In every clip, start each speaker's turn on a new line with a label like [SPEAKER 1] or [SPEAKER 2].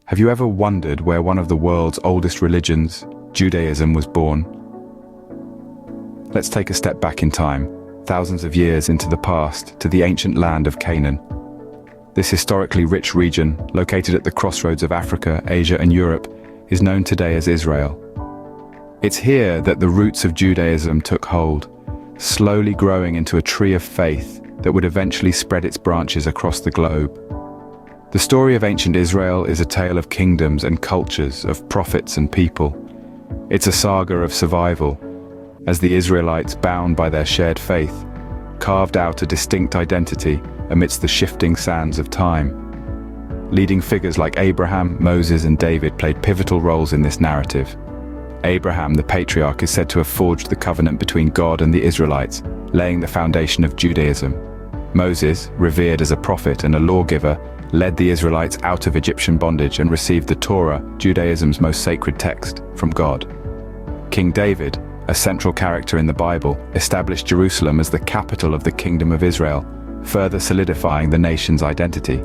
[SPEAKER 1] Have you ever wondered where one of the world's oldest religions, Judaism, was born? Let's take a step back in time, thousands of years into the past, to the ancient land of Canaan. This historically rich region, located at the crossroads of Africa, Asia, and Europe, is known today as Israel. It's here that the roots of Judaism took hold, slowly growing into a tree of faith that would eventually spread its branches across the globe. The story of ancient Israel is a tale of kingdoms and cultures, of prophets and people. It's a saga of survival, as the Israelites, bound by their shared faith, carved out a distinct identity amidst the shifting sands of time. Leading figures like Abraham, Moses, and David played pivotal roles in this narrative. Abraham, the patriarch, is said to have forged the covenant between God and the Israelites, laying the foundation of Judaism. Moses, revered as a prophet and a lawgiver, led the Israelites out of Egyptian bondage and received the Torah, Judaism's most sacred text, from God. King David, a central character in the Bible, established Jerusalem as the capital of the Kingdom of Israel, further solidifying the nation's identity.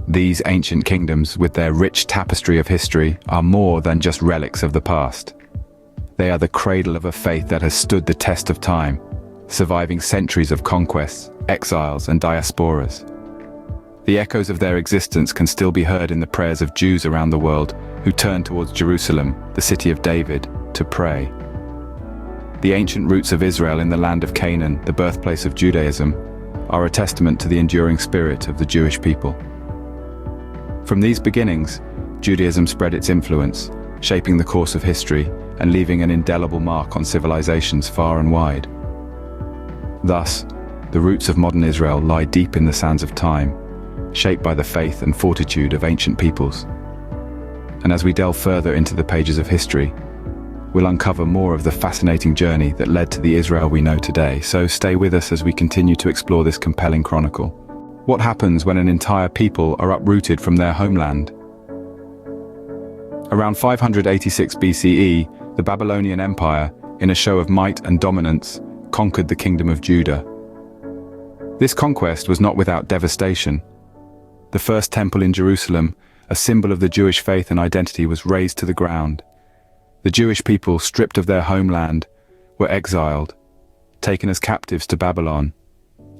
[SPEAKER 1] These ancient kingdoms, with their rich tapestry of history, are more than just relics of the past. They are the cradle of a faith that has stood the test of time, surviving centuries of conquests, exiles, and diasporas. The echoes of their existence can still be heard in the prayers of Jews around the world who turn towards Jerusalem, the city of David, to pray. The ancient roots of Israel in the land of Canaan, the birthplace of Judaism, are a testament to the enduring spirit of the Jewish people. From these beginnings, Judaism spread its influence, shaping the course of history and leaving an indelible mark on civilizations far and wide. Thus, the roots of modern Israel lie deep in the sands of time, shaped by the faith and fortitude of ancient peoples. And as we delve further into the pages of history, we'll uncover more of the fascinating journey that led to the Israel we know today. So stay with us as we continue to explore this compelling chronicle. What happens when an entire people are uprooted from their homeland? Around 586 BCE, the Babylonian Empire, in a show of might and dominance, conquered the kingdom of Judah. This conquest was not without devastation. The first temple in Jerusalem, a symbol of the Jewish faith and identity, was razed to the ground. The Jewish people, stripped of their homeland, were exiled, taken as captives to Babylon.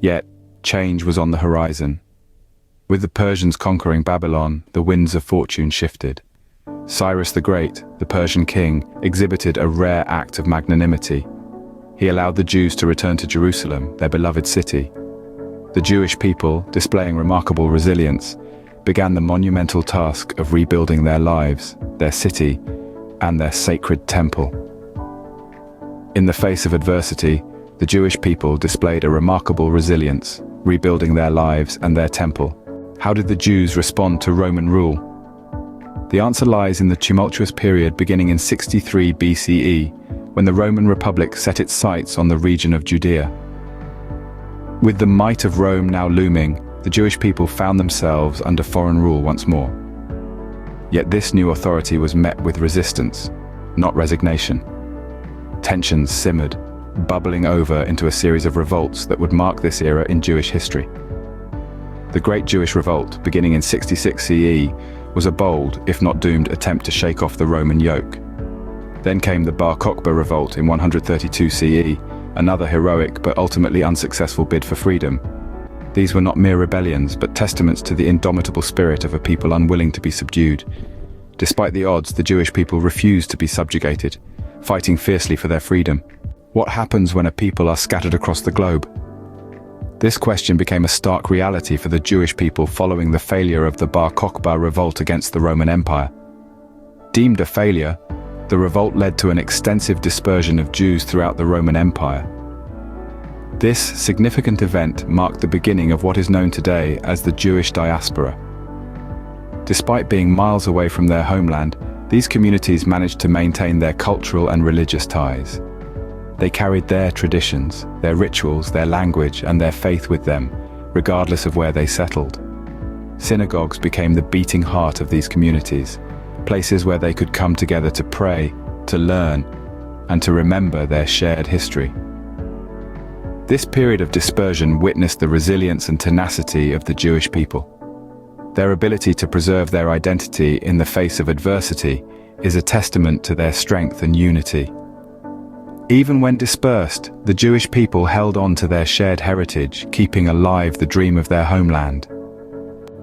[SPEAKER 1] Yet, change was on the horizon. With the Persians conquering Babylon, the winds of fortune shifted. Cyrus the Great, the Persian king, exhibited a rare act of magnanimity. He allowed the Jews to return to Jerusalem, their beloved city. The Jewish people, displaying remarkable resilience, began the monumental task of rebuilding their lives, their city, and their sacred temple. In the face of adversity, the Jewish people displayed a remarkable resilience, rebuilding their lives and their temple. How did the Jews respond to Roman rule? The answer lies in the tumultuous period beginning in 63 BCE, when the Roman Republic set its sights on the region of Judea. With the might of Rome now looming, the Jewish people found themselves under foreign rule once more. Yet this new authority was met with resistance, not resignation. Tensions simmered, bubbling over into a series of revolts that would mark this era in Jewish history. The Great Jewish Revolt, beginning in 66 CE, was a bold, if not doomed, attempt to shake off the Roman yoke. Then came the Bar Kokhba Revolt in 132 CE, another heroic but ultimately unsuccessful bid for freedom. These were not mere rebellions, but testaments to the indomitable spirit of a people unwilling to be subdued. Despite the odds, the Jewish people refused to be subjugated, fighting fiercely for their freedom. What happens when a people are scattered across the globe? This question became a stark reality for the Jewish people following the failure of the Bar Kokhba Revolt against the Roman Empire. Deemed a failure, the revolt led to an extensive dispersion of Jews throughout the Roman Empire. This significant event marked the beginning of what is known today as the Jewish diaspora. Despite being miles away from their homeland, these communities managed to maintain their cultural and religious ties. They carried their traditions, their rituals, their language, and their faith with them, regardless of where they settled. Synagogues became the beating heart of these communities, places where they could come together to pray, to learn, and to remember their shared history. This period of dispersion witnessed the resilience and tenacity of the Jewish people. Their ability to preserve their identity in the face of adversity is a testament to their strength and unity. Even when dispersed, the Jewish people held on to their shared heritage, keeping alive the dream of their homeland.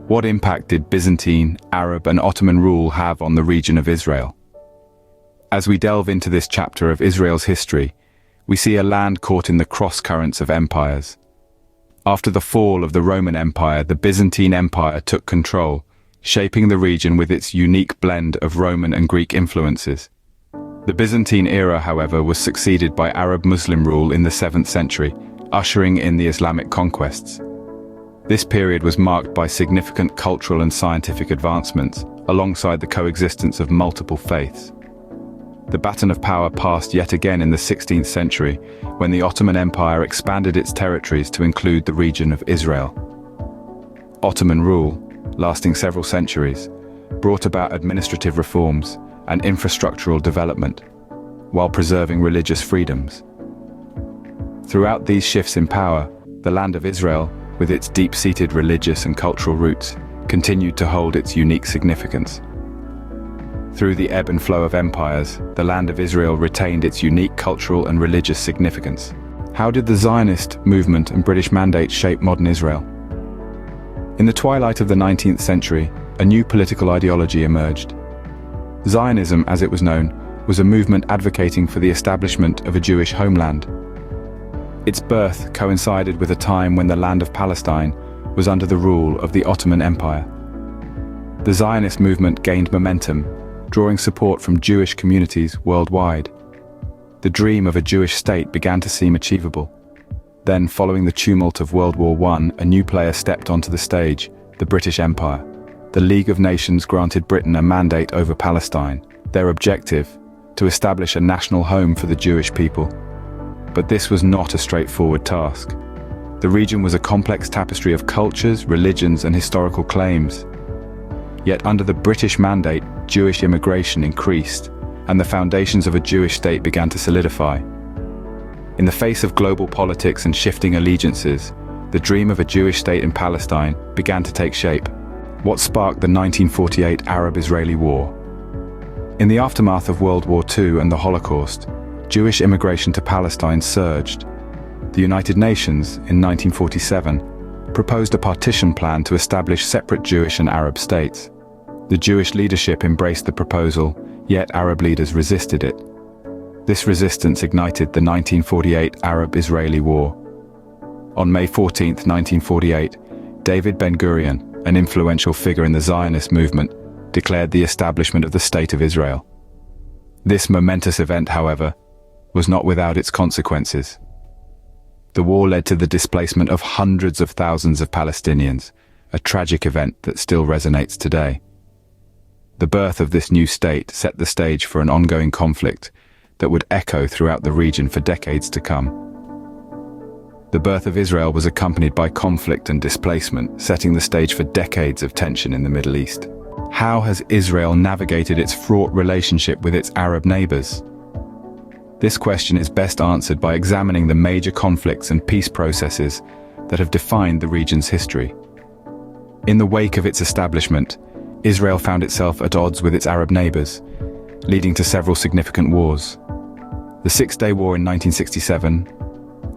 [SPEAKER 1] What impact did Byzantine, Arab, and Ottoman rule have on the region of Israel? As we delve into this chapter of Israel's history, we see a land caught in the cross-currents of empires. After the fall of the Roman Empire, the Byzantine Empire took control, shaping the region with its unique blend of Roman and Greek influences. The Byzantine era, however, was succeeded by Arab-Muslim rule in the 7th century, ushering in the Islamic conquests. This period was marked by significant cultural and scientific advancements, alongside the coexistence of multiple faiths. The baton of power passed yet again in the 16th century, when the Ottoman Empire expanded its territories to include the region of Israel. Ottoman rule, lasting several centuries, brought about administrative reforms and infrastructural development, while preserving religious freedoms. Throughout these shifts in power, the land of Israel, with its deep-seated religious and cultural roots, continued to hold its unique significance. Through the ebb and flow of empires, the land of Israel retained its unique cultural and religious significance. How did the Zionist movement and British mandate shape modern Israel? In the twilight of the 19th century, a new political ideology emerged. Zionism, as it was known, was a movement advocating for the establishment of a Jewish homeland. Its birth coincided with a time when the land of Palestine was under the rule of the Ottoman Empire. The Zionist movement gained momentum, drawing support from Jewish communities worldwide. The dream of a Jewish state began to seem achievable. Then, following the tumult of World War I, a new player stepped onto the stage, the British Empire. The League of Nations granted Britain a mandate over Palestine, their objective, to establish a national home for the Jewish people. But this was not a straightforward task. The region was a complex tapestry of cultures, religions, and historical claims. Yet under the British mandate, Jewish immigration increased, and the foundations of a Jewish state began to solidify. In the face of global politics and shifting allegiances, the dream of a Jewish state in Palestine began to take shape. What sparked the 1948 Arab-Israeli War? In the aftermath of World War II and the Holocaust, Jewish immigration to Palestine surged. The United Nations, in 1947, proposed a partition plan to establish separate Jewish and Arab states. The Jewish leadership embraced the proposal, yet Arab leaders resisted it. This resistance ignited the 1948 Arab-Israeli War. On May 14, 1948, David Ben-Gurion, an influential figure in the Zionist movement, declared the establishment of the State of Israel. This momentous event, however, was not without its consequences. The war led to the displacement of hundreds of thousands of Palestinians, a tragic event that still resonates today. The birth of this new state set the stage for an ongoing conflict that would echo throughout the region for decades to come. The birth of Israel was accompanied by conflict and displacement, setting the stage for decades of tension in the Middle East. How has Israel navigated its fraught relationship with its Arab neighbors? This question is best answered by examining the major conflicts and peace processes that have defined the region's history. In the wake of its establishment, Israel found itself at odds with its Arab neighbors, leading to several significant wars. The Six-Day War in 1967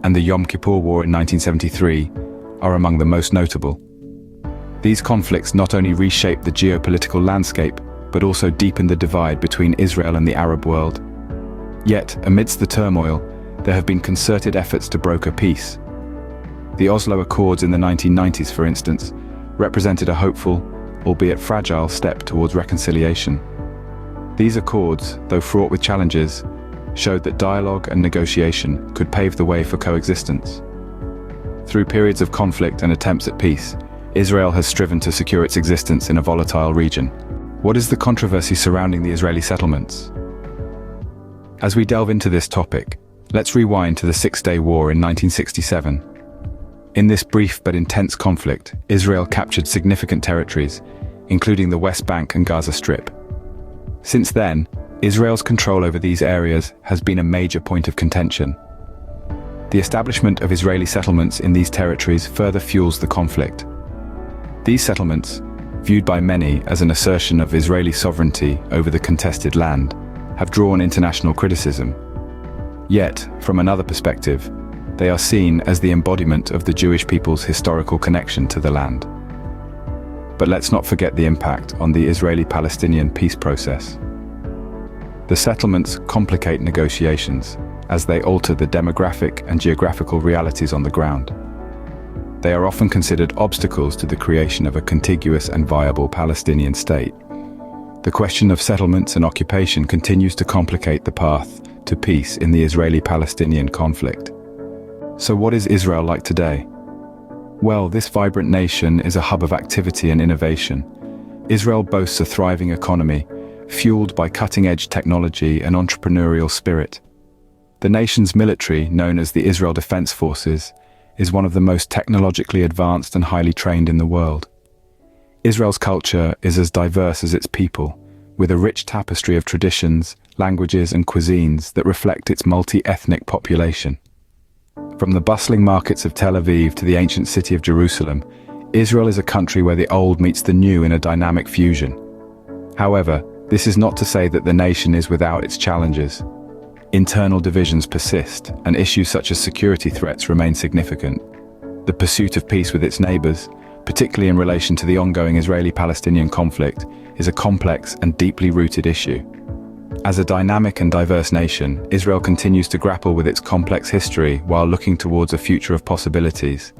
[SPEAKER 1] and the Yom Kippur War in 1973 are among the most notable. These conflicts not only reshaped the geopolitical landscape, but also deepened the divide between Israel and the Arab world. Yet, amidst the turmoil, there have been concerted efforts to broker peace. The Oslo Accords in the 1990s, for instance, represented a hopeful, albeit fragile, step towards reconciliation. These accords, though fraught with challenges, showed that dialogue and negotiation could pave the way for coexistence. Through periods of conflict and attempts at peace, Israel has striven to secure its existence in a volatile region. What is the controversy surrounding the Israeli settlements? As we delve into this topic, let's rewind to the Six-Day War in 1967. In this brief but intense conflict, Israel captured significant territories, including the West Bank and Gaza Strip. Since then, Israel's control over these areas has been a major point of contention. The establishment of Israeli settlements in these territories further fuels the conflict. These settlements, viewed by many as an assertion of Israeli sovereignty over the contested land, have drawn international criticism. Yet, from another perspective, they are seen as the embodiment of the Jewish people's historical connection to the land. But let's not forget the impact on the Israeli-Palestinian peace process. The settlements complicate negotiations as they alter the demographic and geographical realities on the ground. They are often considered obstacles to the creation of a contiguous and viable Palestinian state. The question of settlements and occupation continues to complicate the path to peace in the Israeli-Palestinian conflict. So what is Israel like today? Well, this vibrant nation is a hub of activity and innovation. Israel boasts a thriving economy, fueled by cutting-edge technology and entrepreneurial spirit. The nation's military, known as the Israel Defense Forces, is one of the most technologically advanced and highly trained in the world. Israel's culture is as diverse as its people, with a rich tapestry of traditions, languages and cuisines that reflect its multi-ethnic population. From the bustling markets of Tel Aviv to the ancient city of Jerusalem, Israel is a country where the old meets the new in a dynamic fusion. However, this is not to say that the nation is without its challenges. Internal divisions persist, and issues such as security threats remain significant. The pursuit of peace with its neighbors, particularly in relation to the ongoing Israeli-Palestinian conflict, is a complex and deeply rooted issue. As a dynamic and diverse nation, Israel continues to grapple with its complex history while looking towards a future of possibilities.